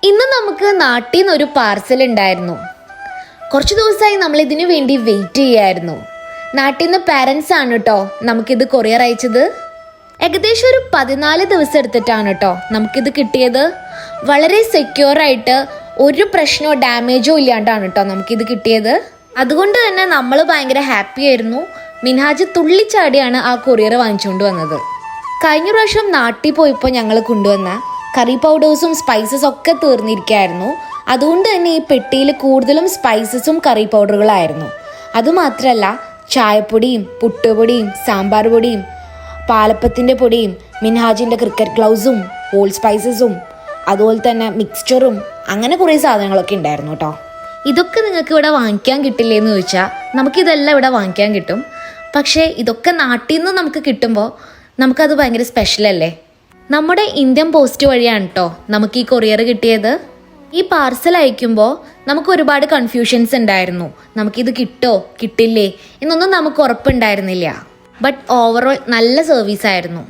ഇന്ന് നമുക്ക് നാട്ടിൽ നിന്ന് ഒരു പാർസൽ ഉണ്ടായിരുന്നു. കുറച്ച് ദിവസമായി നമ്മൾ ഇതിനു വേണ്ടി വെയിറ്റ് ചെയ്യായിരുന്നു. നാട്ടിൽ നിന്ന് പാരൻസ് ആണ് കേട്ടോ നമുക്കിത് കൊറിയർ അയച്ചത്. ഏകദേശം ഒരു 14 ദിവസം എടുത്തിട്ടാണ് കേട്ടോ നമുക്കിത് കിട്ടിയത്. വളരെ സെക്യൂർ ആയിട്ട് ഒരു പ്രശ്നമോ ഡാമേജോ ഇല്ലാണ്ടാണ് കേട്ടോ നമുക്കിത് കിട്ടിയത്. അതുകൊണ്ട് തന്നെ നമ്മൾ ഭയങ്കര ഹാപ്പി ആയിരുന്നു. മിൻഹാജ് തുള്ളിച്ചാടിയാണ് ആ കൊറിയർ വാങ്ങിച്ചുകൊണ്ട് വന്നത്. കഴിഞ്ഞ പ്രാവശ്യം നാട്ടിൽ പോയപ്പോൾ ഞങ്ങൾ കൊണ്ടുവന്ന കറി പൗഡേഴ്സും സ്പൈസസും ഒക്കെ തീർന്നിരിക്കുകയായിരുന്നു. അതുകൊണ്ട് തന്നെ ഈ പെട്ടിയിൽ കൂടുതലും സ്പൈസസും കറി പൗഡറുകളായിരുന്നു. അതുമാത്രമല്ല ചായപ്പൊടിയും പുട്ടുപൊടിയും സാമ്പാർ പൊടിയും പാലപ്പത്തിൻ്റെ പൊടിയും മിൻഹാജിൻ്റെ ക്രിക്കറ്റ് ഗ്ലൗസും ഹോൾ സ്പൈസസും അതുപോലെ തന്നെ മിക്സ്ചറും അങ്ങനെ കുറേ സാധനങ്ങളൊക്കെ ഉണ്ടായിരുന്നു കേട്ടോ. ഇതൊക്കെ നിങ്ങൾക്ക് ഇവിടെ വാങ്ങിക്കാൻ കിട്ടില്ലേ എന്ന് ചോദിച്ചാൽ നമുക്കിതെല്ലാം ഇവിടെ വാങ്ങിക്കാൻ കിട്ടും. പക്ഷേ ഇതൊക്കെ നാട്ടിൽ നിന്ന് നമുക്ക് കിട്ടുമ്പോൾ നമുക്കത് ഭയങ്കര സ്പെഷ്യലല്ലേ. നമ്മുടെ ഇന്ത്യൻ പോസ്റ്റ് വഴിയാണ് കേട്ടോ നമുക്ക് ഈ കൊറിയർ കിട്ടിയത്. ഈ പാർസൽ അയക്കുമ്പോൾ നമുക്ക് ഒരുപാട് കൺഫ്യൂഷൻസ് ഉണ്ടായിരുന്നു. നമുക്കിത് കിട്ടോ കിട്ടില്ലേ എന്നൊന്നും നമുക്ക് ഉറപ്പുണ്ടായിരുന്നില്ല. ബട്ട് ഓവറോൾ നല്ല സർവീസ് ആയിരുന്നു.